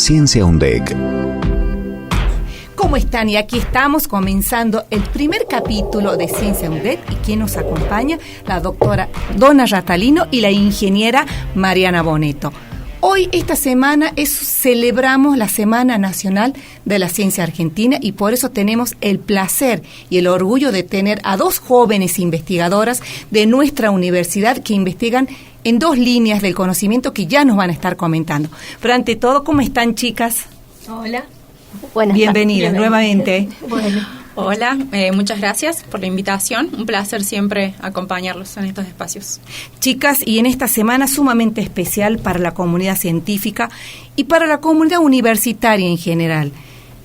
Ciencia UNDEC. ¿Cómo están? Y aquí estamos comenzando el primer capítulo de Ciencia UNDEC. ¿Y quién nos acompaña? La doctora Donna Ratalino y la ingeniera Mariana Boneto. Hoy, esta semana, celebramos la Semana Nacional de la Ciencia Argentina y por eso tenemos el placer y el orgullo de tener a dos jóvenes investigadoras de nuestra universidad que investigan en dos líneas del conocimiento que ya nos van a estar comentando. Pero ante todo, ¿cómo están, chicas? Hola. Bienvenidas nuevamente. Bueno. Hola, muchas gracias por la invitación. Un placer siempre acompañarlos en estos espacios. Chicas, y en esta semana sumamente especial para la comunidad científica y para la comunidad universitaria en general,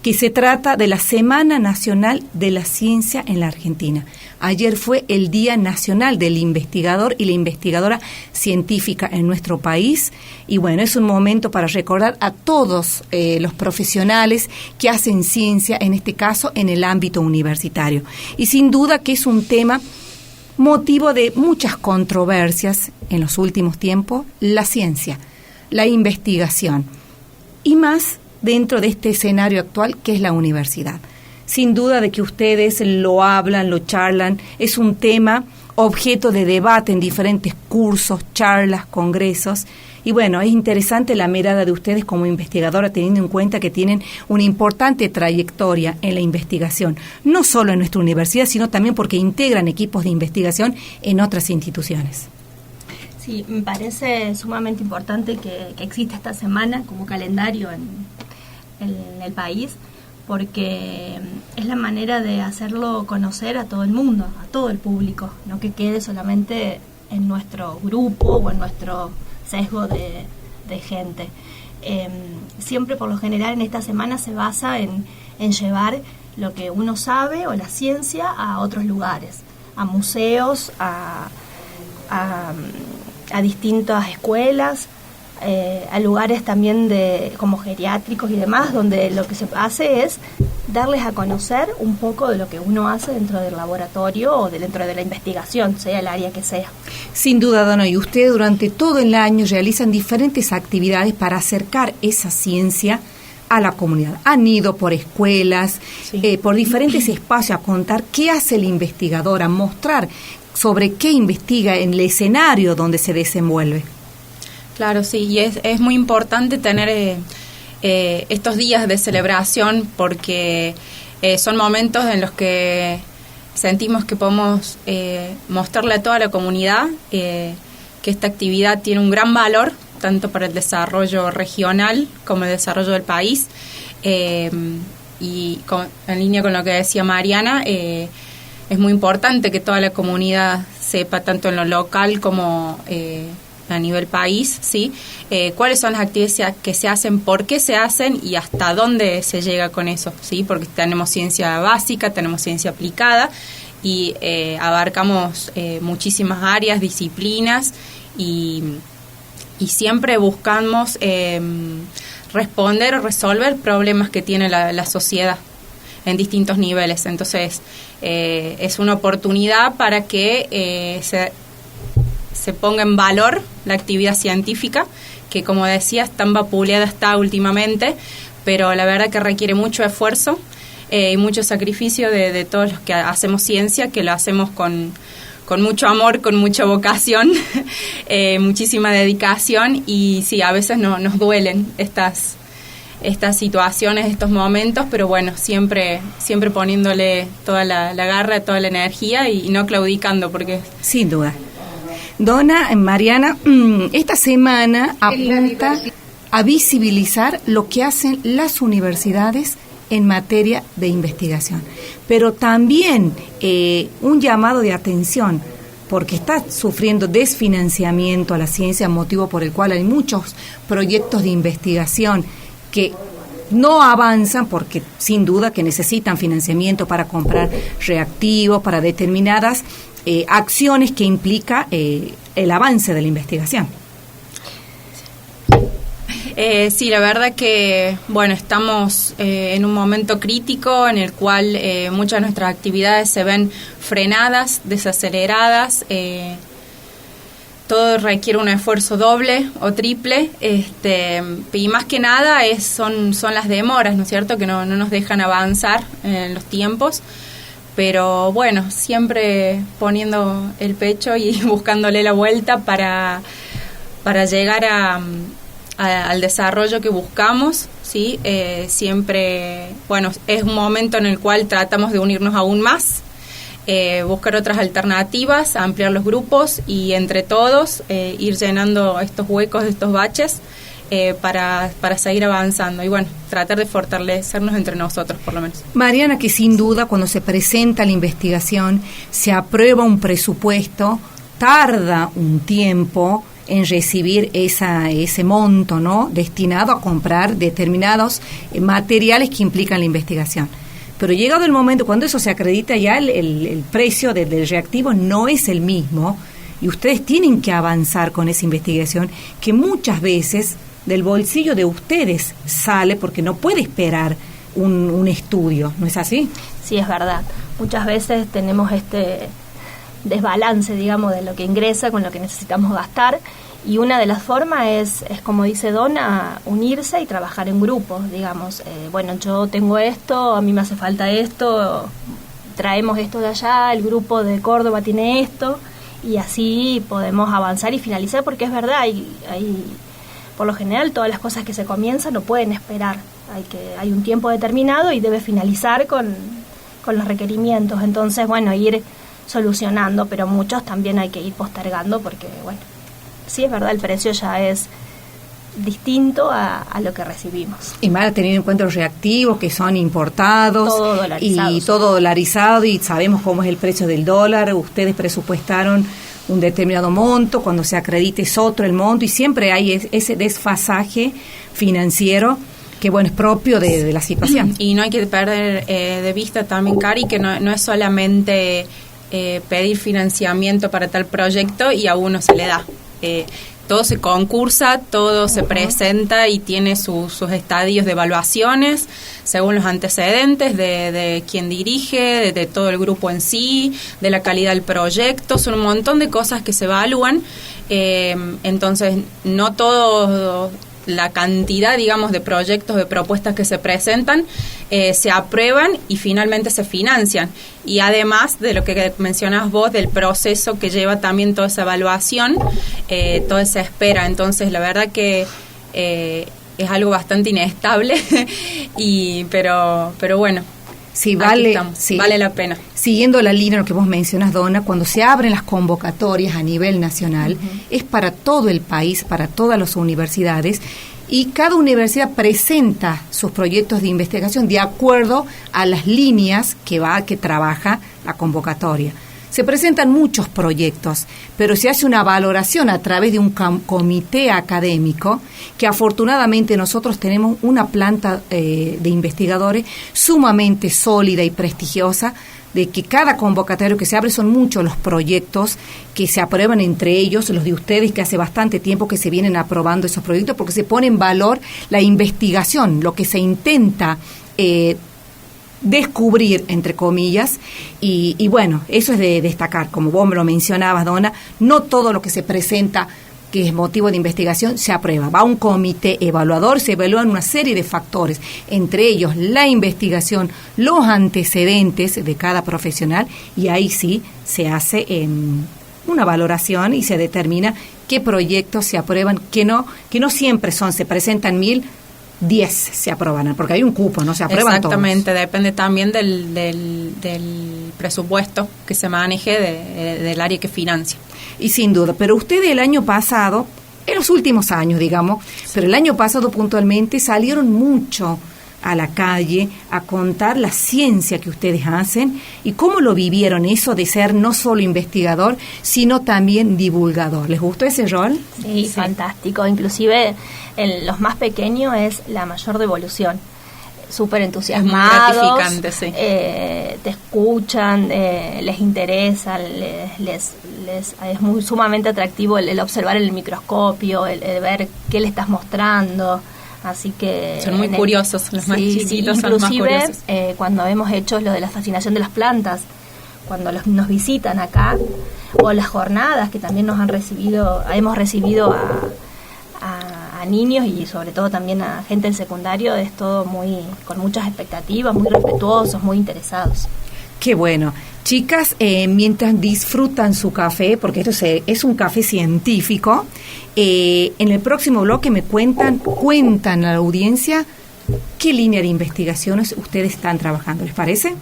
que se trata de la Semana Nacional de la Ciencia en la Argentina. Ayer fue el Día Nacional del Investigador y la Investigadora Científica en nuestro país. Y bueno, es un momento para recordar a todos los profesionales que hacen ciencia, en este caso en el ámbito universitario. Y sin duda que es un tema motivo de muchas controversias en los últimos tiempos, la ciencia, la investigación. Y más dentro de este escenario actual que es la universidad. Sin duda de que ustedes lo hablan, lo charlan, es un tema objeto de debate en diferentes cursos, charlas, congresos. Y bueno, es interesante la mirada de ustedes como investigadora, teniendo en cuenta que tienen una importante trayectoria en la investigación, no solo en nuestra universidad, sino también porque integran equipos de investigación en otras instituciones. Sí, me parece sumamente importante que exista esta semana como calendario en el país, porque es la manera de hacerlo conocer a todo el mundo, a todo el público, no que quede solamente en nuestro grupo o en nuestro sesgo de gente. Siempre, por lo general, en esta semana se basa en llevar lo que uno sabe o la ciencia a otros lugares, a museos, a distintas escuelas, a lugares también como geriátricos y demás, donde lo que se hace es darles a conocer un poco de lo que uno hace dentro del laboratorio o dentro de la investigación, sea el área que sea. Sin duda, Donna, y ustedes durante todo el año realizan diferentes actividades para acercar esa ciencia a la comunidad. Han ido por escuelas, sí, por diferentes espacios a contar qué hace el investigador, a mostrar sobre qué investiga en el escenario donde se desenvuelve. Claro, sí, y es muy importante tener estos días de celebración porque son momentos en los que sentimos que podemos mostrarle a toda la comunidad que esta actividad tiene un gran valor, tanto para el desarrollo regional como el desarrollo del país. Y en línea con lo que decía Mariana, es muy importante que toda la comunidad sepa, tanto en lo local como a nivel país, ¿sí? Cuáles son las actividades que se hacen, por qué se hacen y hasta dónde se llega con eso, ¿sí? Porque tenemos ciencia básica, tenemos ciencia aplicada y abarcamos muchísimas áreas, disciplinas y siempre buscamos responder o resolver problemas que tiene la sociedad en distintos niveles. Entonces, es una oportunidad para que se ponga en valor la actividad científica, que como decía, tan vapuleada está últimamente, pero la verdad que requiere mucho esfuerzo y mucho sacrificio de todos los que hacemos ciencia, que lo hacemos con mucho amor, con mucha vocación, muchísima dedicación, y sí, a veces nos duelen estas situaciones, estos momentos, pero bueno, siempre poniéndole toda la garra, toda la energía y no claudicando, porque sin duda. Donna, Mariana, esta semana apunta a visibilizar lo que hacen las universidades en materia de investigación, pero también un llamado de atención, porque está sufriendo desfinanciamiento a la ciencia, motivo por el cual hay muchos proyectos de investigación que no avanzan porque sin duda que necesitan financiamiento para comprar reactivos, para determinadas acciones que implica el avance de la investigación. Sí, la verdad que, bueno, estamos en un momento crítico en el cual muchas de nuestras actividades se ven frenadas, desaceleradas, todo requiere un esfuerzo doble o triple, y más que nada son las demoras, ¿no es cierto?, que no nos dejan avanzar en los tiempos. Pero bueno, siempre poniendo el pecho y buscándole la vuelta para llegar al desarrollo que buscamos, ¿sí? Siempre, bueno, es un momento en el cual tratamos de unirnos aún más, buscar otras alternativas, ampliar los grupos y entre todos ir llenando estos huecos, estos baches, para seguir avanzando y bueno, tratar de fortalecernos entre nosotros por lo menos. Mariana, que sin duda cuando se presenta la investigación, se aprueba un presupuesto, tarda un tiempo en recibir ese monto, ¿no?, destinado a comprar determinados materiales que implican la investigación. Pero llegado el momento, cuando eso se acredita, ya el precio del reactivo no es el mismo y ustedes tienen que avanzar con esa investigación que muchas veces del bolsillo de ustedes sale porque no puede esperar un estudio, ¿no es así? Sí, es verdad. Muchas veces tenemos este desbalance, digamos, de lo que ingresa con lo que necesitamos gastar y una de las formas es como dice Donna, unirse y trabajar en grupos, digamos. Bueno, yo tengo esto, a mí me hace falta esto, traemos esto de allá, el grupo de Córdoba tiene esto y así podemos avanzar y finalizar porque es verdad, hay por lo general todas las cosas que se comienzan no pueden esperar, hay un tiempo determinado y debe finalizar con los requerimientos, entonces bueno, ir solucionando, pero muchos también hay que ir postergando porque bueno, sí es verdad, el precio ya es distinto a lo que recibimos. Y más teniendo en cuenta los reactivos que son importados y todo dolarizado y sabemos cómo es el precio del dólar, ustedes presupuestaron un determinado monto, cuando se acredite es otro el monto y siempre hay ese desfasaje financiero que bueno, es propio de la situación. Y no hay que perder de vista también, Cari, que no es solamente pedir financiamiento para tal proyecto y a uno se le da. Todo se concursa, todo se presenta y tiene sus estadios de evaluaciones según los antecedentes de quien dirige, de todo el grupo en sí, de la calidad del proyecto. Son un montón de cosas que se evalúan. Entonces, no todo la cantidad, digamos, de proyectos, de propuestas que se presentan, se aprueban y finalmente se financian. Y además de lo que mencionas vos, del proceso que lleva también toda esa evaluación, toda esa espera. Entonces, la verdad que es algo bastante inestable, pero bueno. Sí, vale la pena. Siguiendo la línea de lo que vos mencionas, Donna, cuando se abren las convocatorias a nivel nacional, es para todo el país, para todas las universidades, y cada universidad presenta sus proyectos de investigación de acuerdo a las líneas que trabaja la convocatoria. Se presentan muchos proyectos, pero se hace una valoración a través de un comité académico, que afortunadamente nosotros tenemos una planta de investigadores sumamente sólida y prestigiosa, de que cada convocatorio que se abre son muchos los proyectos que se aprueban, entre ellos los de ustedes, que hace bastante tiempo que se vienen aprobando esos proyectos, porque se pone en valor la investigación, lo que se intenta descubrir, entre comillas, y bueno, eso es de destacar, como vos me lo mencionabas, Donna, no todo lo que se presenta que es motivo de investigación se aprueba, va a un comité evaluador, se evalúan una serie de factores, entre ellos la investigación, los antecedentes de cada profesional, y ahí sí se hace una valoración y se determina qué proyectos se aprueban, que no siempre se presentan 10 se aproban, porque hay un cupo, no se aprueban. Exactamente, todos. Depende también del presupuesto que se maneje del área que financia. Y sin duda, pero ustedes el año pasado, en los últimos años, digamos, pero el año pasado puntualmente salieron mucho a la calle a contar la ciencia que ustedes hacen y cómo lo vivieron eso de ser no solo investigador, sino también divulgador. ¿Les gustó ese rol? Sí, fantástico. Inclusive en los más pequeños es la mayor devolución. Súper entusiasmados. Es muy gratificante, sí. Te escuchan, les interesa, es muy sumamente atractivo el observar el microscopio, el ver qué le estás mostrando. Así que son muy curiosos, los más chiquitos son los más curiosos. Cuando hemos hecho lo de la fascinación de las plantas, cuando nos visitan acá, o las jornadas que también hemos recibido a niños y sobre todo también a gente del secundario, es todo con muchas expectativas, muy respetuosos, muy interesados. Qué bueno. Chicas, mientras disfrutan su café, porque esto es un café científico, en el próximo bloque me cuentan a la audiencia qué línea de investigaciones ustedes están trabajando. ¿Les parece?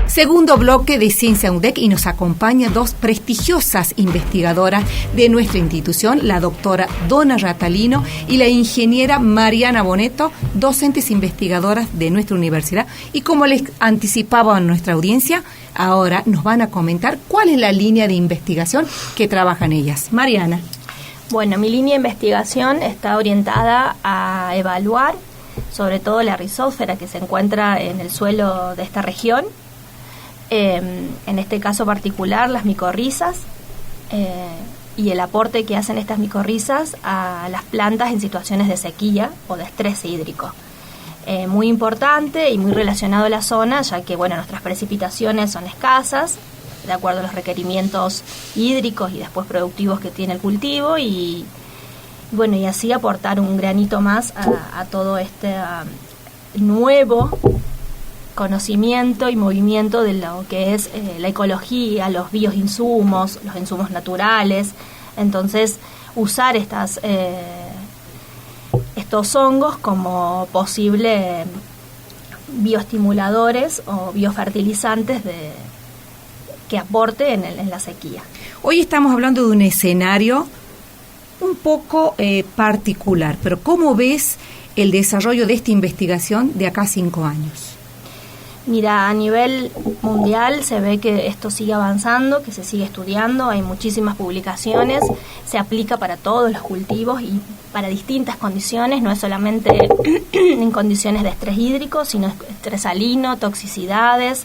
Segundo bloque de Ciencia UNDEC, y nos acompaña dos prestigiosas investigadoras de nuestra institución, la doctora Donna Ratalino y la ingeniera Mariana Boneto, docentes investigadoras de nuestra universidad. Y como les anticipaba a nuestra audiencia, ahora nos van a comentar cuál es la línea de investigación que trabajan ellas. Mariana. Bueno, mi línea de investigación está orientada a evaluar sobre todo la rizósfera que se encuentra en el suelo de esta región. En este caso particular, las micorrizas y el aporte que hacen estas micorrizas a las plantas en situaciones de sequía o de estrés hídrico. Muy importante y muy relacionado a la zona, ya que nuestras precipitaciones son escasas, de acuerdo a los requerimientos hídricos y después productivos que tiene el cultivo, y así aportar un granito más a todo este nuevo conocimiento y movimiento de lo que es la ecología, los bioinsumos, los insumos naturales. Entonces, usar estos hongos como posible bioestimuladores o biofertilizantes que aporte en la sequía. Hoy estamos hablando de un escenario un poco particular, pero ¿cómo ves el desarrollo de esta investigación de acá a 5 años? Mira, a nivel mundial se ve que esto sigue avanzando, que se sigue estudiando, hay muchísimas publicaciones, se aplica para todos los cultivos y para distintas condiciones, no es solamente en condiciones de estrés hídrico, sino estrés salino, toxicidades,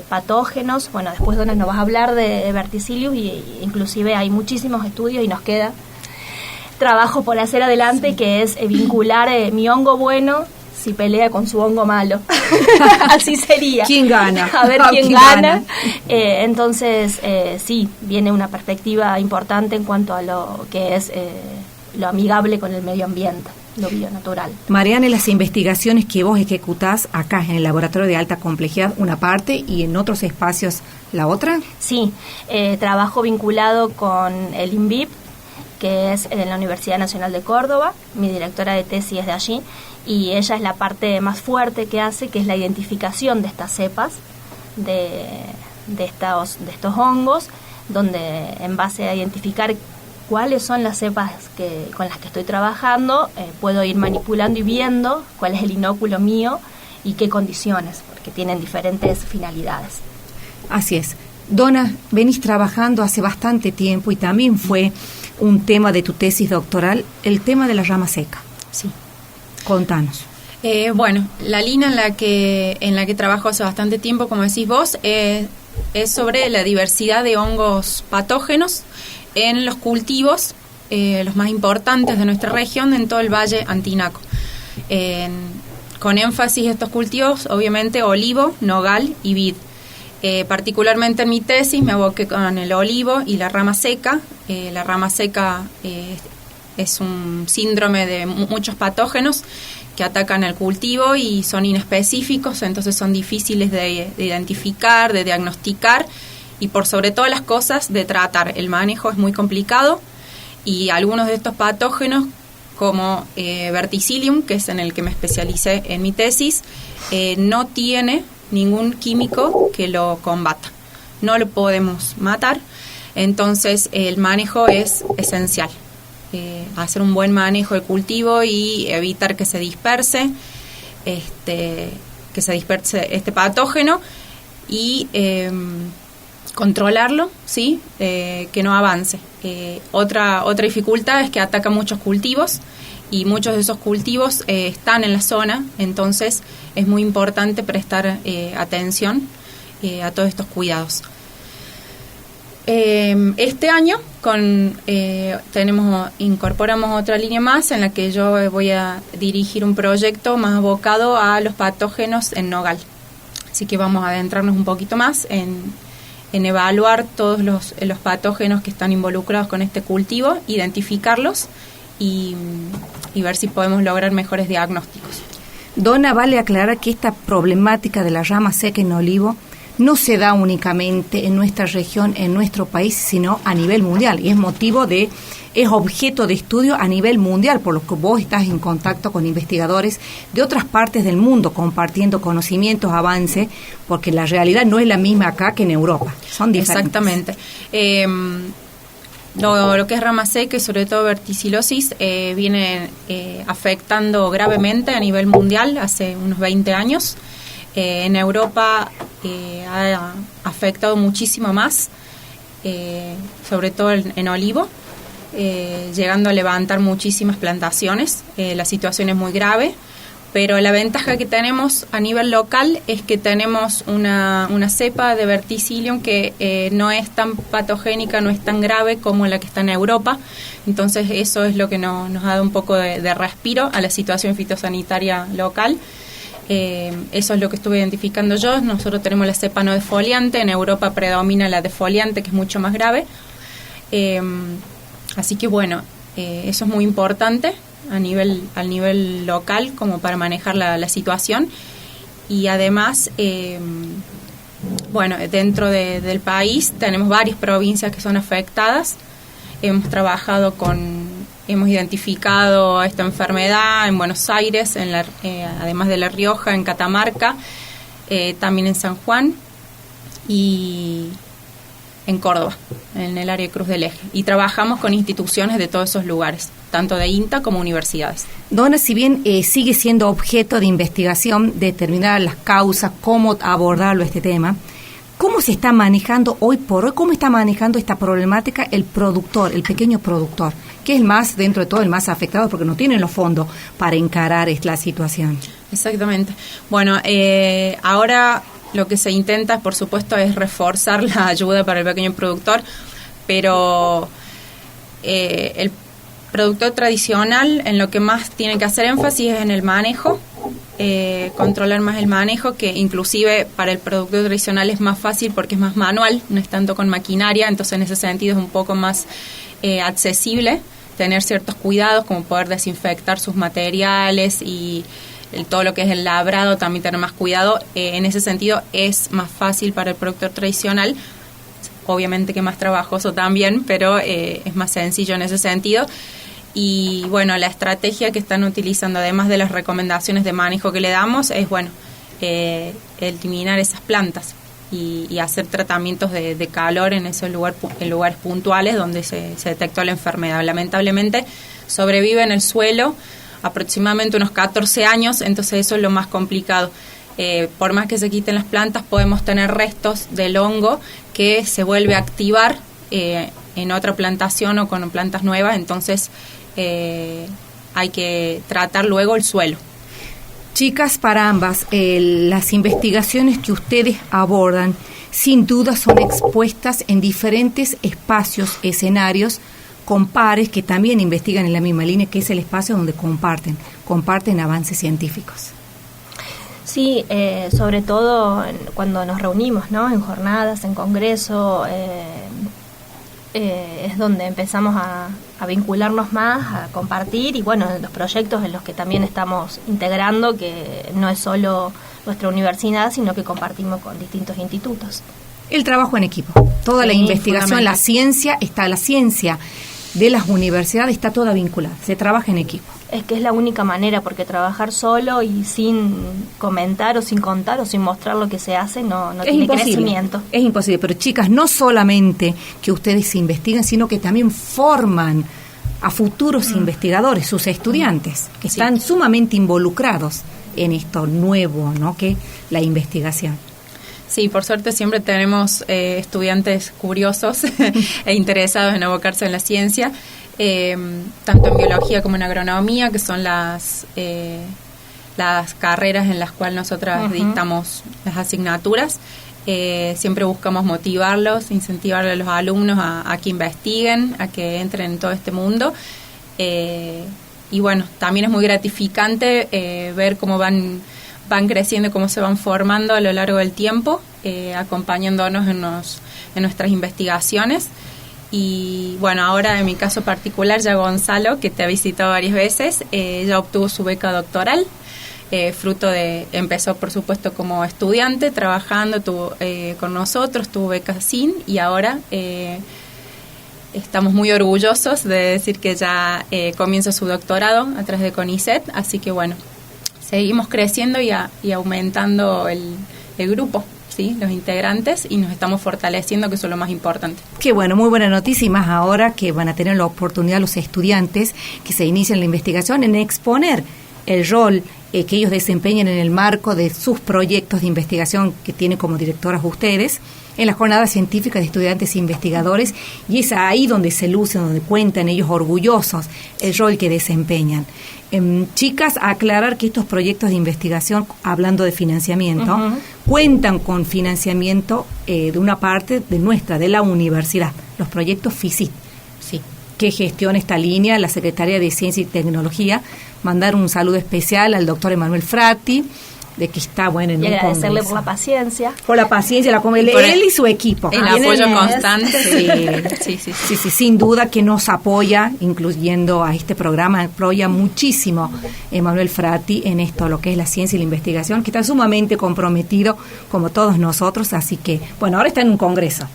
patógenos. Después Donna nos vas a hablar de Verticillium y inclusive hay muchísimos estudios y nos queda trabajo por hacer adelante, sí, que es vincular mi hongo bueno si pelea con su hongo malo. Así sería. ¿Quién gana? A ver quién gana. Entonces, sí, viene una perspectiva importante en cuanto a lo que es lo amigable con el medio ambiente, lo bionatural. Mariana, las investigaciones que vos ejecutás acá en el laboratorio de alta complejidad, una parte, y en otros espacios la otra. Sí, trabajo vinculado con el INVIP, que es en la Universidad Nacional de Córdoba. Mi directora de tesis es de allí, y ella es la parte más fuerte que hace, que es la identificación de estas cepas, de estos hongos, donde en base a identificar cuáles son las cepas con las que estoy trabajando, puedo ir manipulando y viendo cuál es el inóculo mío y qué condiciones, porque tienen diferentes finalidades. Así es. Donna, venís trabajando hace bastante tiempo y también fue un tema de tu tesis doctoral, el tema de la rama seca. Sí. Contanos. La línea en la que trabajo hace bastante tiempo, como decís vos, es sobre la diversidad de hongos patógenos en los cultivos, los más importantes de nuestra región, en todo el Valle Antinaco. Con énfasis estos cultivos, obviamente, olivo, nogal y vid. Particularmente en mi tesis me aboqué con el olivo y la rama seca. La rama seca es un síndrome de muchos patógenos que atacan al cultivo y son inespecíficos, entonces son difíciles de identificar, de diagnosticar y por sobre todas las cosas de tratar. El manejo es muy complicado y algunos de estos patógenos, como Verticillium, que es en el que me especialicé en mi tesis, no tiene ningún químico que lo combata. No lo podemos matar, entonces el manejo es esencial. Hacer un buen manejo del cultivo y evitar que se disperse este patógeno y controlarlo, ¿sí? Que no avance. Otra dificultad es que ataca muchos cultivos y muchos de esos cultivos están en la zona, entonces es muy importante prestar atención a todos estos cuidados. Este año incorporamos otra línea más en la que yo voy a dirigir un proyecto más abocado a los patógenos en nogal. Así que vamos a adentrarnos un poquito más en evaluar todos los patógenos que están involucrados con este cultivo, identificarlos y ver si podemos lograr mejores diagnósticos. Donna, vale aclarar que esta problemática de la rama seca en olivo no se da únicamente en nuestra región, en nuestro país, sino a nivel mundial, y es objeto de estudio a nivel mundial, por lo que vos estás en contacto con investigadores de otras partes del mundo, compartiendo conocimientos, avances, porque la realidad no es la misma acá que en Europa, son diferentes. Exactamente. Lo que es rama seca y sobre todo verticilosis viene afectando gravemente a nivel mundial hace unos 20 años. En Europa ha afectado muchísimo más, sobre todo en olivo, llegando a levantar muchísimas plantaciones. La situación es muy grave, pero la ventaja que tenemos a nivel local es que tenemos una cepa de verticillium que no es tan patogénica, no es tan grave como la que está en Europa. Entonces eso es lo que nos ha dado un poco de respiro a la situación fitosanitaria local. Eso es lo que estuve identificando yo. Nosotros tenemos la cepa no defoliante, en Europa predomina la defoliante, que es mucho más grave. Así que bueno, eso es muy importante al nivel local como para manejar la situación. Y además, bueno, dentro del país tenemos varias provincias que son afectadas. Hemos identificado esta enfermedad en Buenos Aires, además de La Rioja, en Catamarca, también en San Juan y en Córdoba, en el área de Cruz del Eje. Y trabajamos con instituciones de todos esos lugares, tanto de INTA como universidades. Donna, si bien sigue siendo objeto de investigación determinar las causas, cómo abordarlo este tema, ¿cómo se está manejando hoy por hoy? ¿Cómo está manejando esta problemática el productor, el pequeño productor, que es el más, dentro de todo, el más afectado porque no tienen los fondos para encarar la situación? Exactamente. Bueno, ahora lo que se intenta, por supuesto, es reforzar la ayuda para el pequeño productor, pero el productor tradicional en lo que más tiene que hacer énfasis es en el manejo, controlar más el manejo, que inclusive para el productor tradicional es más fácil porque es más manual, no es tanto con maquinaria, entonces en ese sentido es un poco más accesible tener ciertos cuidados como poder desinfectar sus materiales y todo lo que es el labrado también tener más cuidado. En ese sentido es más fácil para el productor tradicional, obviamente que más trabajoso también, pero es más sencillo en ese sentido. Y bueno, la estrategia que están utilizando, además de las recomendaciones de manejo que le damos, es bueno eliminar esas plantas y hacer tratamientos de calor en esos lugares puntuales donde se detectó la enfermedad. Lamentablemente sobrevive en el suelo aproximadamente unos 14 años, entonces eso es lo más complicado. Por más que se quiten las plantas, podemos tener restos del hongo que se vuelve a activar en otra plantación o con plantas nuevas, entonces hay que tratar luego el suelo. Chicas, para ambas, las investigaciones que ustedes abordan sin duda son expuestas en diferentes espacios, escenarios, con pares que también investigan en la misma línea, que es el espacio donde comparten avances científicos. Sí, sobre todo cuando nos reunimos, ¿no? En jornadas, en congreso, es donde empezamos a vincularnos más, a compartir, y bueno, los proyectos en los que también estamos integrando, que no es solo nuestra universidad, sino que compartimos con distintos institutos. El trabajo en equipo, toda la investigación, la ciencia de las universidades está toda vinculada, se trabaja en equipo. Es que es la única manera, porque trabajar solo y sin comentar o sin contar o sin mostrar lo que se hace no tiene crecimiento. Es imposible, pero chicas, no solamente que ustedes investigan, sino que también forman a futuros investigadores, sus estudiantes, que están sumamente involucrados en esto nuevo, ¿no? Que la investigación. Sí, por suerte siempre tenemos estudiantes curiosos e interesados en abocarse en la ciencia, tanto en biología como en agronomía, que son las carreras en las cuales nosotras dictamos las asignaturas. Siempre buscamos motivarlos, incentivar a los alumnos a que investiguen, a que entren en todo este mundo. Y bueno, también es muy gratificante ver cómo van van creciendo y cómo se van formando a lo largo del tiempo, acompañándonos en nuestras investigaciones. Y bueno, ahora en mi caso particular, ya Gonzalo, que te ha visitado varias veces, ya obtuvo su beca doctoral, empezó por supuesto como estudiante, trabajando con nosotros, tuvo beca SIN, y ahora estamos muy orgullosos de decir que ya comienza su doctorado a través de CONICET, así que bueno, seguimos creciendo y aumentando el grupo, ¿sí? Los integrantes, y nos estamos fortaleciendo, que eso es lo más importante. Qué bueno, muy buena noticia, y más ahora que van a tener la oportunidad los estudiantes que se inician la investigación en exponer el rol que ellos desempeñan en el marco de sus proyectos de investigación que tienen como directoras ustedes, en las jornadas científicas de estudiantes e investigadores, y es ahí donde se lucen, donde cuentan ellos orgullosos el rol que desempeñan. Chicas, aclarar que estos proyectos de investigación, hablando de financiamiento, cuentan con financiamiento de una parte de la universidad, los proyectos FICIT, sí, que gestiona esta línea la Secretaría de Ciencia y Tecnología. Mandar un saludo especial al doctor Emanuel Frati, de que está bueno en y un agradecerle congreso. por la paciencia. Por la paciencia, él y su equipo. El apoyo constante. Sí, sin duda que nos apoya, incluyendo a este programa, apoya muchísimo Emanuel Frati en esto, lo que es la ciencia y la investigación, que está sumamente comprometido, como todos nosotros, así que, bueno, ahora está en un congreso.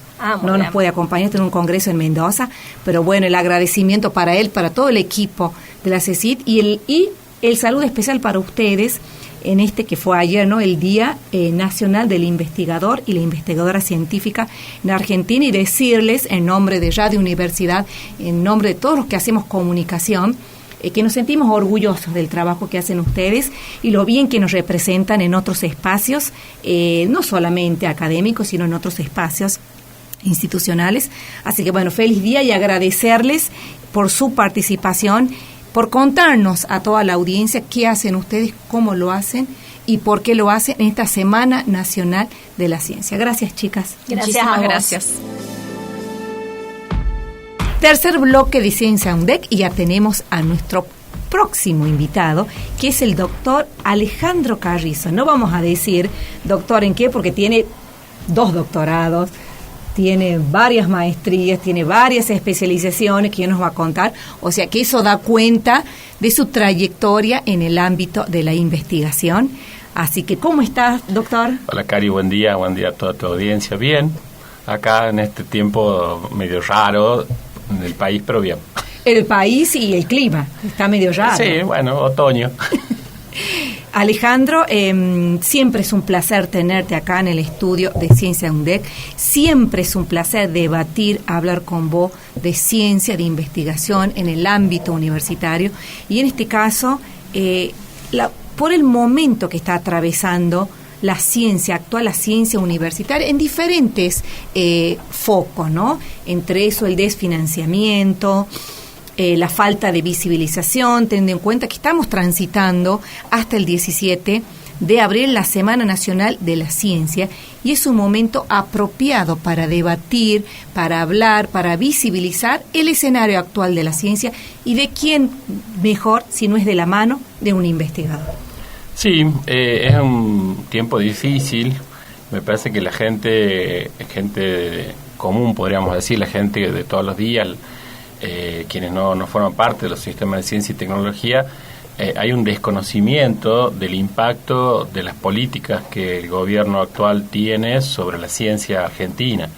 No nos puede acompañar, está en un congreso en Mendoza, pero bueno, el agradecimiento para él, para todo el equipo de la CECIT, y el saludo especial para ustedes, en este que fue ayer, ¿no? El Día Nacional del Investigador y la Investigadora Científica en Argentina, y decirles en nombre de Radio Universidad, en nombre de todos los que hacemos comunicación, que nos sentimos orgullosos del trabajo que hacen ustedes y lo bien que nos representan en otros espacios, no solamente académicos, sino en otros espacios institucionales. Así que bueno, feliz día, y agradecerles por su participación, por contarnos a toda la audiencia qué hacen ustedes, cómo lo hacen y por qué lo hacen en esta Semana Nacional de la Ciencia. Gracias, chicas. Muchísimas gracias. Tercer bloque de Ciencia UNDEC, y ya tenemos a nuestro próximo invitado, que es el doctor Alejandro Carrizo. No vamos a decir doctor en qué, porque tiene 2 doctorados, tiene varias maestrías, tiene varias especializaciones que nos va a contar, o sea que eso da cuenta de su trayectoria en el ámbito de la investigación. Así que, ¿cómo estás, doctor? Hola, Cari, buen día a toda tu audiencia. Bien, acá en este tiempo medio raro en el país, pero bien. El país y el clima, está medio raro. Sí, bueno, otoño. Alejandro, siempre es un placer tenerte acá en el estudio de Ciencia UNDEC. Siempre es un placer debatir, hablar con vos de ciencia, de investigación en el ámbito universitario. Y en este caso, por el momento que está atravesando la ciencia actual, la ciencia universitaria, en diferentes focos, ¿no? Entre eso, el desfinanciamiento, la falta de visibilización, teniendo en cuenta que estamos transitando hasta el 17 de abril la Semana Nacional de la Ciencia, y es un momento apropiado para debatir, para hablar, para visibilizar el escenario actual de la ciencia, y de quién mejor si no es de la mano de un investigador. Sí, es un tiempo difícil. Me parece que la gente común, podríamos decir, la gente de todos los días, quienes no forman parte de los sistemas de ciencia y tecnología, hay un desconocimiento del impacto de las políticas que el gobierno actual tiene sobre la ciencia argentina.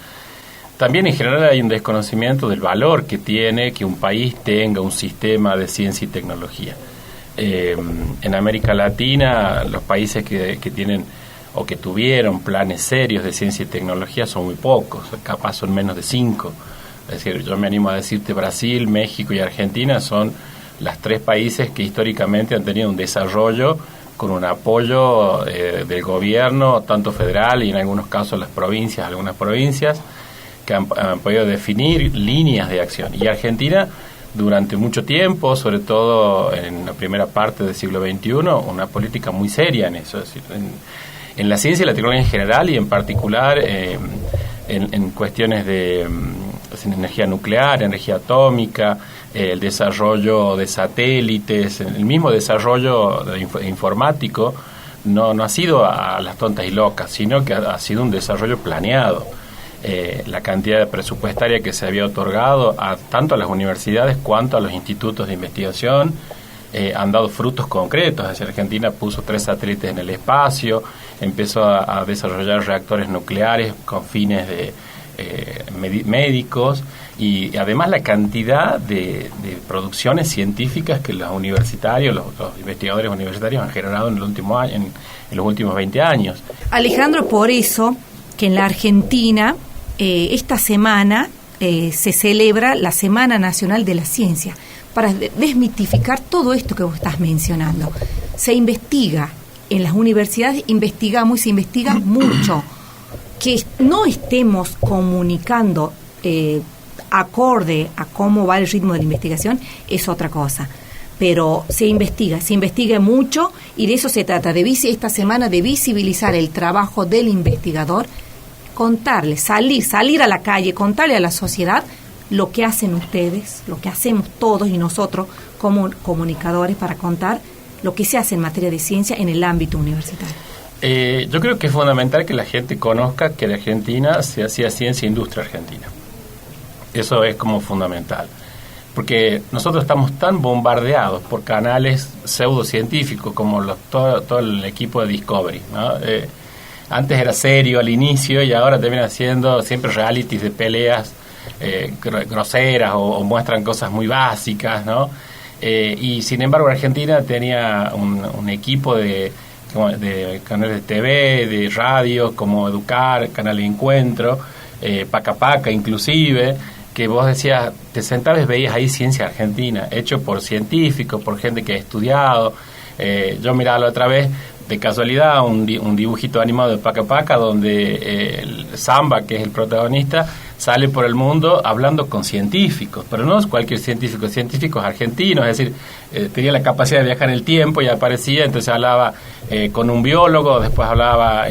También en general hay un desconocimiento del valor que tiene que un país tenga un sistema de ciencia y tecnología. En América Latina, los países que tienen o que tuvieron planes serios de ciencia y tecnología son muy pocos, capaz son menos de 5. Es decir, yo me animo a decirte, Brasil, México y Argentina son los 3 países que históricamente han tenido un desarrollo con un apoyo del gobierno, tanto federal y en algunos casos algunas provincias, que han podido definir líneas de acción. Y Argentina, durante mucho tiempo, sobre todo en la primera parte del siglo XXI, una política muy seria en eso, es decir, en la ciencia y la tecnología en general, y en particular en cuestiones de energía nuclear, energía atómica, el desarrollo de satélites, el mismo desarrollo informático no ha sido a las tontas y locas, sino que ha sido un desarrollo planeado. La cantidad presupuestaria que se había otorgado tanto a las universidades cuanto a los institutos de investigación han dado frutos concretos. Es decir, Argentina puso 3 satélites en el espacio, empezó a desarrollar reactores nucleares con fines de médicos, y además la cantidad de producciones científicas que los universitarios, los investigadores universitarios han generado en el último año, en los últimos 20 años. Alejandro, por eso que en la Argentina esta semana se celebra la Semana Nacional de la Ciencia, para desmitificar todo esto que vos estás mencionando. Se investiga, en las universidades investigamos y se investiga mucho. Que no estemos comunicando acorde a cómo va el ritmo de la investigación es otra cosa. Pero se investiga mucho, y de eso se trata, esta semana de visibilizar el trabajo del investigador, contarle, salir a la calle, contarle a la sociedad lo que hacen ustedes, lo que hacemos todos y nosotros como comunicadores, para contar lo que se hace en materia de ciencia en el ámbito universitario. Yo creo que es fundamental que la gente conozca que en Argentina se hacía ciencia e industria argentina. Eso es como fundamental. Porque nosotros estamos tan bombardeados por canales pseudocientíficos como todo el equipo de Discovery, ¿no? Antes era serio al inicio y ahora termina haciendo siempre realities de peleas groseras o muestran cosas muy básicas, ¿no? Y sin embargo Argentina tenía un equipo de canales de TV, de radio, como Educar, Canal de Encuentro, Paca Paca inclusive, que vos decías, te sentabas y veías ahí ciencia argentina, hecho por científicos, por gente que ha estudiado. Yo miraba la otra vez, de casualidad, un dibujito animado de Paca Paca, donde el Samba, que es el protagonista, sale por el mundo hablando con científicos, pero no cualquier científico, científicos argentinos, es decir, tenía la capacidad de viajar en el tiempo y aparecía, entonces hablaba con un biólogo, después hablaba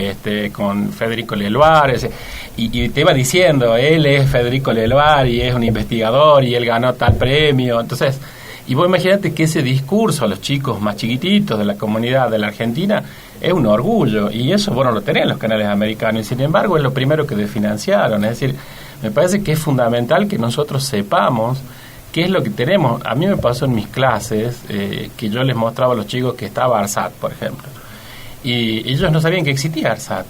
con Federico Leloir, y te iba diciendo, él es Federico Leloir y es un investigador y él ganó tal premio. Entonces, y vos imagínate que ese discurso a los chicos más chiquititos de la comunidad de la Argentina es un orgullo, y eso vos no lo tenés en los canales americanos, y sin embargo es lo primero que desfinanciaron. Es decir, me parece que es fundamental que nosotros sepamos qué es lo que tenemos. A mí me pasó en mis clases que yo les mostraba a los chicos que estaba ARSAT, por ejemplo, y ellos no sabían que existía ARSAT.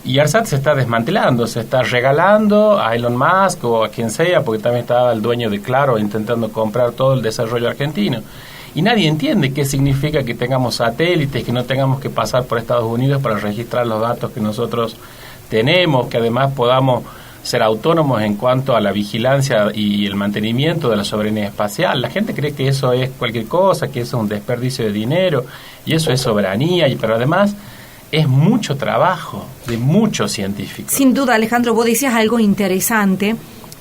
Y ARSAT se está desmantelando, se está regalando a Elon Musk o a quien sea, porque también estaba el dueño de Claro intentando comprar todo el desarrollo argentino. Y nadie entiende qué significa que tengamos satélites, que no tengamos que pasar por Estados Unidos para registrar los datos que nosotros tenemos, que además podamos ser autónomos en cuanto a la vigilancia y el mantenimiento de la soberanía espacial. La gente cree que eso es cualquier cosa, que eso es un desperdicio de dinero, y eso es soberanía, pero además es mucho trabajo de muchos científicos. Sin duda, Alejandro, vos decías algo interesante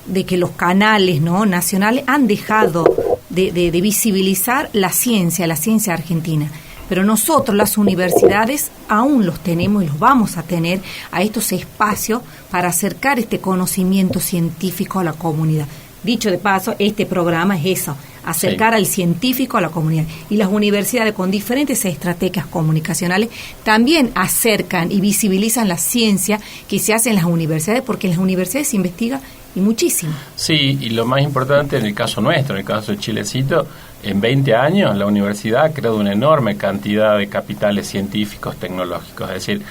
de que los canales, ¿no?, nacionales han dejado de visibilizar la ciencia argentina. Pero nosotros, las universidades, aún los tenemos y los vamos a tener a estos espacios para acercar este conocimiento científico a la comunidad. Dicho de paso, este programa es eso, acercar al científico a la comunidad. Y las universidades, con diferentes estrategias comunicacionales, también acercan y visibilizan la ciencia que se hace en las universidades, porque en las universidades se investiga y muchísimo. Sí, y lo más importante en el caso nuestro, en el caso de Chilecito, en 20 años la universidad ha creado una enorme cantidad de capitales científicos, tecnológicos. Es decir,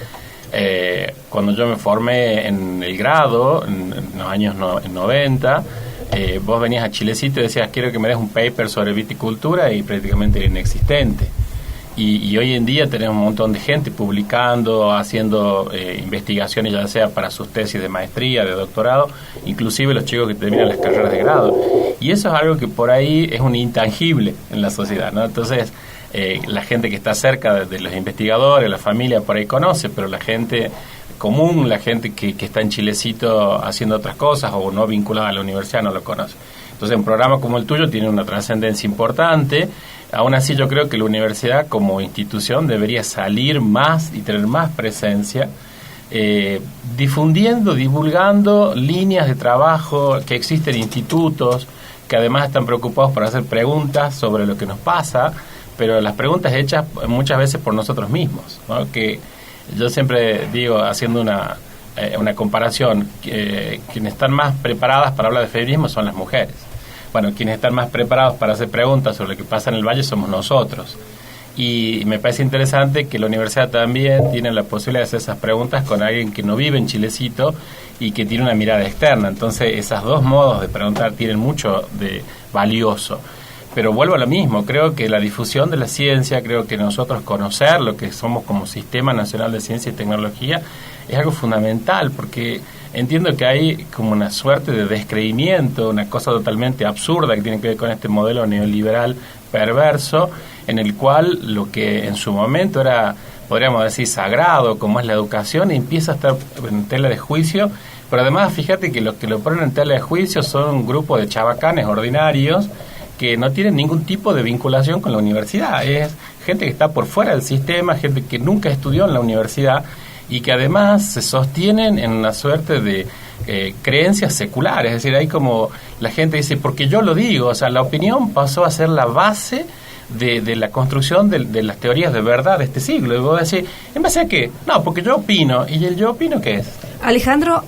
cuando yo me formé en el grado, en los años 90, vos venías a Chilecito y decías, quiero que me des un paper sobre viticultura, y prácticamente era inexistente. Y hoy en día tenemos un montón de gente publicando, haciendo investigaciones, ya sea para sus tesis de maestría, de doctorado, inclusive los chicos que terminan las carreras de grado. Y eso es algo que por ahí es un intangible en la sociedad, ¿no? Entonces, la gente que está cerca de los investigadores, la familia por ahí conoce, pero la gente común, la gente que está en Chilecito haciendo otras cosas o no vinculada a la universidad, no lo conoce. Entonces, un programa como el tuyo tiene una trascendencia importante. Aún así, yo creo que la universidad como institución debería salir más y tener más presencia, difundiendo, divulgando líneas de trabajo, que existen institutos que además están preocupados por hacer preguntas sobre lo que nos pasa, pero las preguntas hechas muchas veces por nosotros mismos, ¿no? Que yo siempre digo, haciendo una comparación, quienes están más preparadas para hablar de feminismo son las mujeres. Bueno, quienes están más preparados para hacer preguntas sobre lo que pasa en el Valle somos nosotros. Y me parece interesante que la universidad también tiene la posibilidad de hacer esas preguntas con alguien que no vive en Chilecito y que tiene una mirada externa. Entonces, esos dos modos de preguntar tienen mucho de valioso. Pero vuelvo a lo mismo, creo que la difusión de la ciencia, creo que nosotros conocer lo que somos como Sistema Nacional de Ciencia y Tecnología es algo fundamental, porque entiendo que hay como una suerte de descreimiento, una cosa totalmente absurda que tiene que ver con este modelo neoliberal perverso, en el cual lo que en su momento era, podríamos decir, sagrado, como es la educación, empieza a estar en tela de juicio. Pero además, fíjate que los que lo ponen en tela de juicio son un grupo de chabacanes ordinarios que no tienen ningún tipo de vinculación con la universidad. Es gente que está por fuera del sistema, gente que nunca estudió en la universidad y que además se sostienen en una suerte de creencias seculares. Es decir, hay como la gente dice, porque yo lo digo, o sea, la opinión pasó a ser la base de la construcción de las teorías de verdad de este siglo. Y vos decís, ¿en base a qué? No, porque yo opino. ¿Y el yo opino qué es? Alejandro,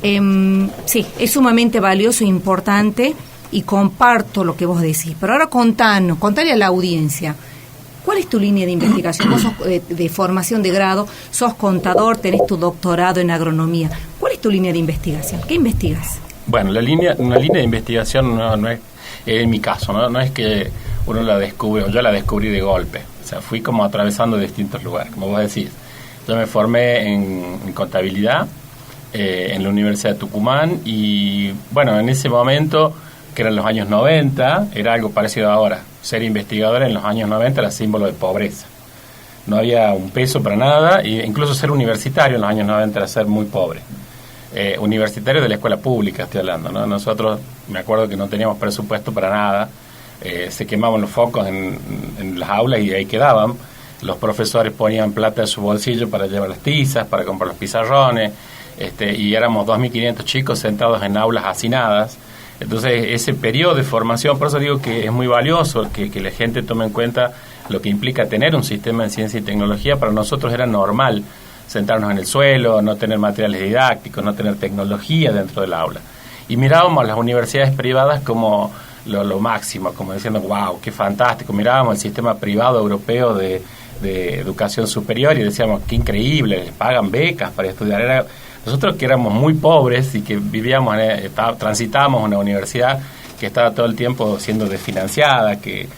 sí, es sumamente valioso e importante y comparto lo que vos decís. Pero ahora contale a la audiencia, ¿cuál es tu línea de investigación? Vos sos de formación de grado, sos contador, tenés tu doctorado en agronomía. ¿Cuál es tu línea de investigación? ¿Qué investigas? Bueno, una línea de investigación no es, en mi caso, no es que uno la descubre, o yo la descubrí de golpe. O sea, fui como atravesando distintos lugares, como vos decís. Yo me formé en contabilidad en la Universidad de Tucumán y, bueno, en ese momento, que eran los años 90, era algo parecido a ahora. Ser investigador en los años 90 era símbolo de pobreza. No había un peso para nada, e incluso ser universitario en los años 90 era ser muy pobre. Universitario de la escuela pública, estoy hablando, ¿no? Nosotros, me acuerdo que no teníamos presupuesto para nada, se quemaban los focos en las aulas y ahí quedaban. Los profesores ponían plata de su bolsillo para llevar las tizas, para comprar los pizarrones, y éramos 2.500 chicos sentados en aulas hacinadas. Entonces, ese periodo de formación, por eso digo que es muy valioso que la gente tome en cuenta lo que implica tener un sistema de ciencia y tecnología. Para nosotros era normal sentarnos en el suelo, no tener materiales didácticos, no tener tecnología dentro del aula. Y mirábamos a las universidades privadas como lo máximo, como diciendo, wow, qué fantástico. Mirábamos el sistema privado europeo de educación superior y decíamos, qué increíble, les pagan becas para estudiar. Nosotros que éramos muy pobres y que vivíamos, transitábamos una universidad que estaba todo el tiempo siendo desfinanciada, que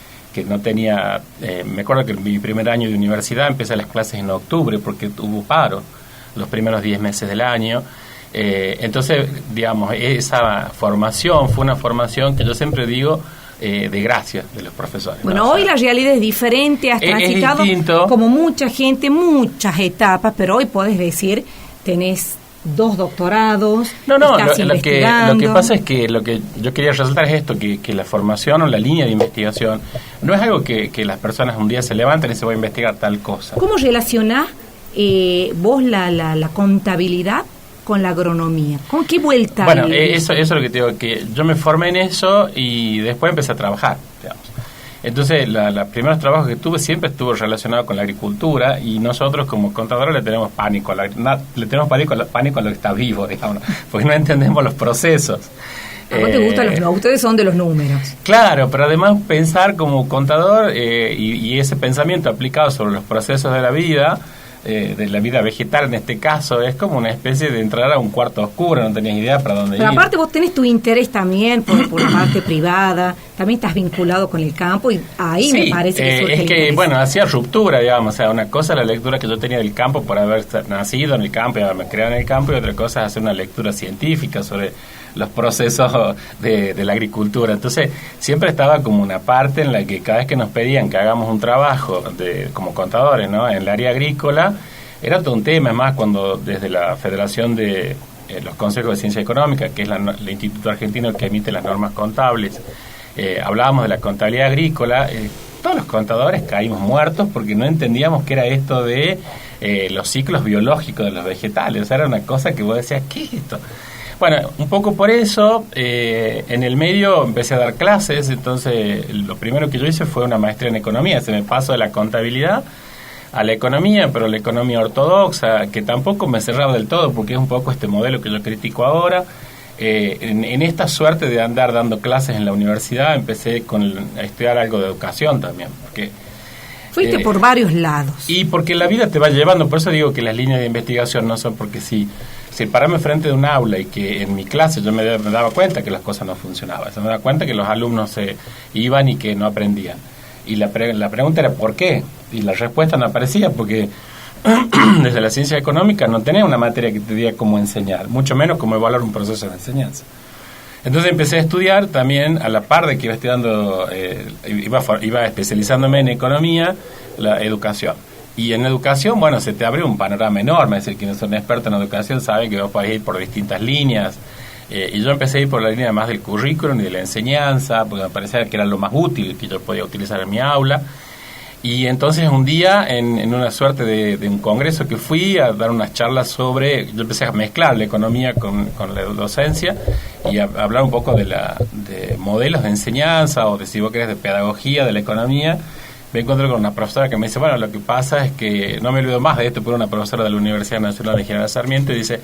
no tenía... me acuerdo que en mi primer año de universidad empecé las clases en octubre porque hubo paro los primeros 10 meses del año. Entonces, digamos, esa formación fue una formación que yo siempre digo de gracia de los profesores. Bueno, ¿no? O sea, hoy la realidad es diferente, has transitado como mucha gente, muchas etapas, pero hoy podés decir, tenés 2 doctorados, estás investigando. Lo que pasa es que lo que yo quería resaltar es esto, que la formación o la línea de investigación no es algo que las personas un día se levanten y se van a investigar tal cosa. ¿Cómo relacionás vos la contabilidad con la agronomía? ¿Con qué vuelta? Bueno, eso es lo que te digo, que yo me formé en eso y después empecé a trabajar, digamos. Entonces, los primeros trabajos que tuve siempre estuvo relacionado con la agricultura y nosotros como contadores le tenemos pánico a lo que está vivo, digamos, porque no entendemos los procesos. ¿A vos te gustan los números? Ustedes son de los números. Claro, pero además pensar como contador y ese pensamiento aplicado sobre los procesos de la vida vegetal en este caso, es como una especie de entrar a un cuarto oscuro, no tenías idea para dónde ir. Pero aparte vos tenés tu interés también por la parte privada, también estás vinculado con el campo y ahí sí, me parece que surge es que, bueno, hacía ruptura, digamos, o sea, una cosa es la lectura que yo tenía del campo por haber nacido en el campo y haberme criado en el campo, y otra cosa es hacer una lectura científica sobre los procesos de la agricultura. Entonces, siempre estaba como una parte en la que cada vez que nos pedían que hagamos un trabajo como contadores, ¿no?, en el área agrícola, era todo un tema. Es más, cuando desde la Federación de los Consejos de Ciencia Económica, que es el Instituto Argentino que emite las normas contables, hablábamos de la contabilidad agrícola, todos los contadores caímos muertos porque no entendíamos qué era esto de los ciclos biológicos de los vegetales. O sea, era una cosa que vos decías, ¿qué es esto? Bueno, un poco por eso, en el medio empecé a dar clases, entonces lo primero que yo hice fue una maestría en economía, se me pasó de la contabilidad a la economía, pero la economía ortodoxa, que tampoco me cerraba del todo, porque es un poco este modelo que yo critico ahora. En esta suerte de andar dando clases en la universidad, empecé a estudiar algo de educación también, porque fuiste por varios lados. Y porque la vida te va llevando, por eso digo que las líneas de investigación no son porque si pararme frente de un aula y que en mi clase yo me daba cuenta que las cosas no funcionaban, me daba cuenta que los alumnos se iban y que no aprendían. Y la pregunta era ¿por qué? Y la respuesta no aparecía porque desde la ciencia económica no tenés una materia que te diga cómo enseñar, mucho menos cómo evaluar un proceso de enseñanza. Entonces empecé a estudiar también, a la par de que iba estudiando, iba especializándome en economía, la educación. Y en educación, bueno, se te abre un panorama enorme, es decir, quienes son expertos en educación saben que vos podés ir por distintas líneas. Y yo empecé a ir por la línea más del currículum y de la enseñanza, porque me parecía que era lo más útil que yo podía utilizar en mi aula. Y entonces un día, en una suerte de un congreso que fui a dar unas charlas sobre, yo empecé a mezclar la economía con la docencia y a hablar un poco de modelos de enseñanza o de, si vos querés, de pedagogía de la economía. Me encontré con una profesora que me dice, bueno, lo que pasa es que, no me olvido más de esto, por una profesora de la Universidad Nacional de General Sarmiento, y dice,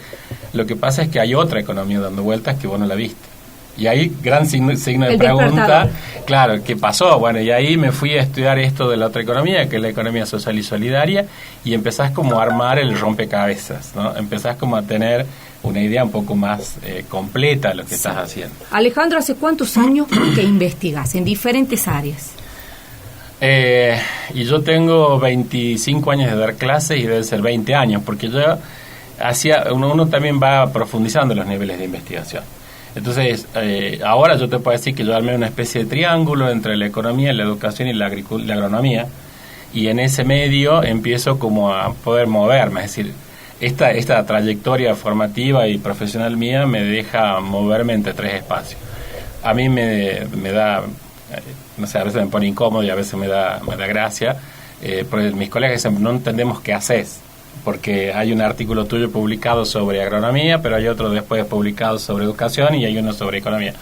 lo que pasa es que hay otra economía dando vueltas que vos no la viste. Y ahí, gran signo de pregunta, claro, ¿qué pasó? Bueno, y ahí me fui a estudiar esto de la otra economía, que es la economía social y solidaria, y empezás como a armar el rompecabezas, ¿no? Empezás como a tener una idea un poco más completa de lo que estás haciendo. Alejandro, ¿hace cuántos años que investigas en diferentes áreas? Y yo tengo 25 años de dar clases y debe ser 20 años, porque yo uno también va profundizando los niveles de investigación. Entonces, ahora yo te puedo decir que yo armé una especie de triángulo entre la economía, la educación y la agronomía, y en ese medio empiezo como a poder moverme, es decir, esta trayectoria formativa y profesional mía me deja moverme entre tres espacios. A mí me da, no sé, a veces me pone incómodo y a veces me da gracia, porque mis colegas dicen, no entendemos qué haces, porque hay un artículo tuyo publicado sobre agronomía, pero hay otro después publicado sobre educación y hay uno sobre economía.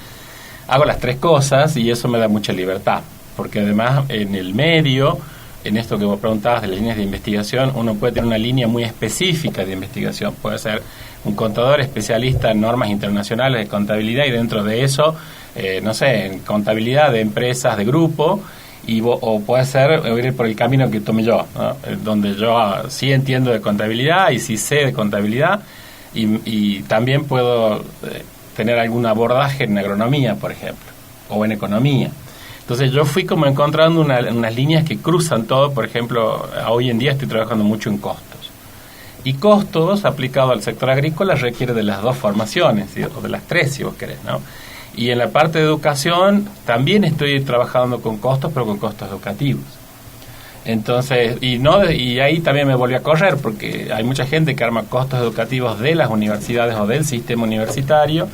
Hago las tres cosas y eso me da mucha libertad, porque además en el medio, en esto que vos preguntabas de las líneas de investigación, uno puede tener una línea muy específica de investigación. Puede ser un contador especialista en normas internacionales de contabilidad y dentro de eso, no sé, en contabilidad de empresas, de grupo, o puede ser ir por el camino que tomé yo, ¿no? Donde yo sí entiendo de contabilidad y sí sé de contabilidad y también puedo tener algún abordaje en agronomía, por ejemplo, o en economía. Entonces yo fui como encontrando unas líneas que cruzan todo. Por ejemplo, hoy en día estoy trabajando mucho en costos. Y costos aplicado al sector agrícola requiere de las dos formaciones, ¿sí? O de las tres si vos querés, ¿no? Y en la parte de educación también estoy trabajando con costos, pero con costos educativos. Entonces, y ahí también me volví a correr, porque hay mucha gente que arma costos educativos de las universidades o del sistema universitario,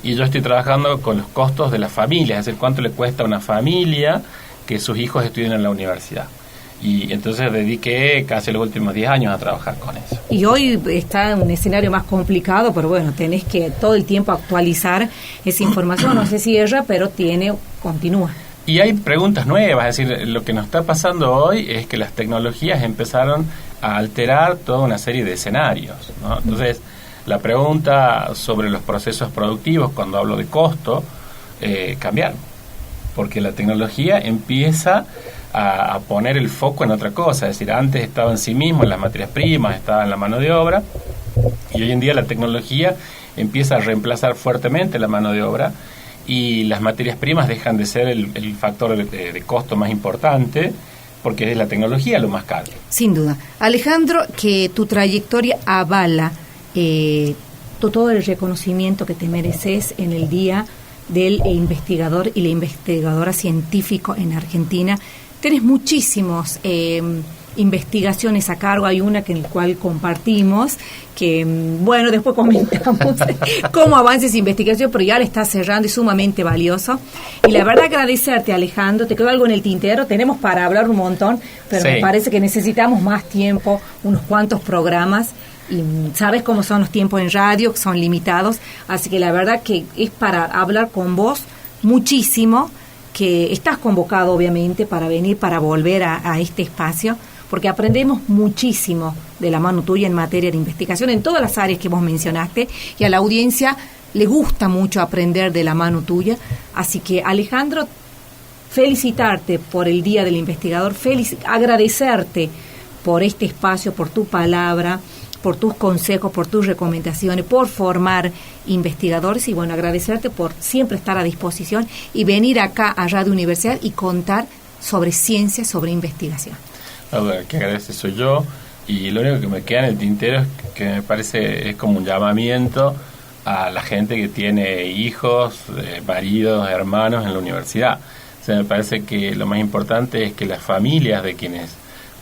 y yo estoy trabajando con los costos de las familias, es decir, cuánto le cuesta a una familia que sus hijos estudien en la universidad. Y entonces dediqué casi los últimos 10 años a trabajar con eso. Y hoy está en un escenario más complicado, pero bueno, tenés que todo el tiempo actualizar esa información, no sé si erra, pero continúa. Y hay preguntas nuevas, es decir, lo que nos está pasando hoy es que las tecnologías empezaron a alterar toda una serie de escenarios, ¿no? Entonces, la pregunta sobre los procesos productivos, cuando hablo de costo, cambiaron, porque la tecnología empieza a poner el foco en otra cosa, es decir, antes estaba en sí mismo en las materias primas, estaba en la mano de obra, y hoy en día la tecnología empieza a reemplazar fuertemente la mano de obra, y las materias primas dejan de ser el factor de costo más importante, porque es la tecnología lo más caro. Sin duda. Alejandro, que tu trayectoria avala todo el reconocimiento que te mereces en el Día del Investigador y la Investigadora Científico en Argentina. Tenés muchísimos investigaciones a cargo, hay una en la cual compartimos, que bueno, después comentamos cómo avanza esa investigación, pero ya le está cerrando, es sumamente valioso. Y la verdad agradecerte, Alejandro, te quedó algo en el tintero, tenemos para hablar un montón, pero sí, me parece que necesitamos más tiempo, unos cuantos programas, Y sabes cómo son los tiempos en radio, que son limitados, así que la verdad que es para hablar con vos muchísimo, que estás convocado obviamente para venir, para volver a este espacio, porque aprendemos muchísimo de la mano tuya en materia de investigación, en todas las áreas que vos mencionaste, y a la audiencia le gusta mucho aprender de la mano tuya. Así que, Alejandro, felicitarte por el Día del Investigador, agradecerte por este espacio, por tu palabra, por tus consejos, por tus recomendaciones, por formar investigadores, y bueno, agradecerte por siempre estar a disposición y venir acá a Radio Universidad y contar sobre ciencia, sobre investigación. El que agradece soy yo, y lo único que me queda en el tintero es que me parece es como un llamamiento a la gente que tiene hijos, maridos, hermanos en la universidad. O sea, me parece que lo más importante es que las familias de quienes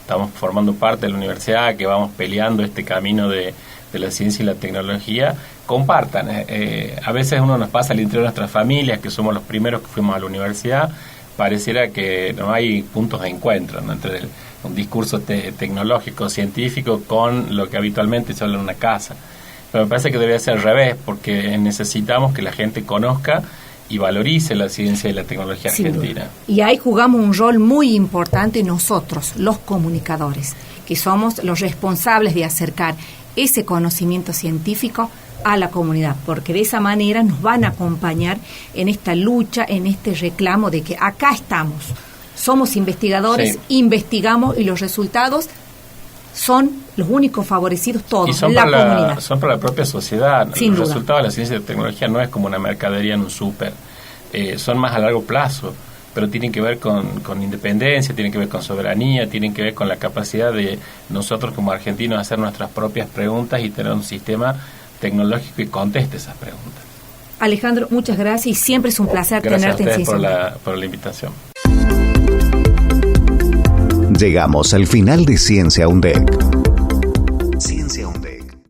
estamos formando parte de la universidad, que vamos peleando este camino de la ciencia y la tecnología, compartan. A veces uno nos pasa al interior de nuestras familias, que somos los primeros que fuimos a la universidad, pareciera que no hay puntos de encuentro, ¿no?, entre un discurso tecnológico, científico, con lo que habitualmente se habla en una casa. Pero me parece que debería ser al revés, porque necesitamos que la gente conozca y valorice la ciencia y la tecnología argentina. Y ahí jugamos un rol muy importante nosotros, los comunicadores, que somos los responsables de acercar ese conocimiento científico a la comunidad, porque de esa manera nos van a acompañar en esta lucha, en este reclamo de que acá estamos, somos investigadores, sí, investigamos, y los resultados son los únicos favorecidos, todos, y son la comunidad. Son para la propia sociedad. Sin Los duda. resultados de la ciencia y la tecnología no es como una mercadería en un súper. Son más a largo plazo, pero tienen que ver con independencia, tienen que ver con soberanía, tienen que ver con la capacidad de nosotros como argentinos hacer nuestras propias preguntas y tener un sistema tecnológico que conteste esas preguntas. Alejandro, muchas gracias, y siempre es un placer tenerte en Ciencia. Gracias por la invitación. Llegamos al final de Ciencia UNDEC.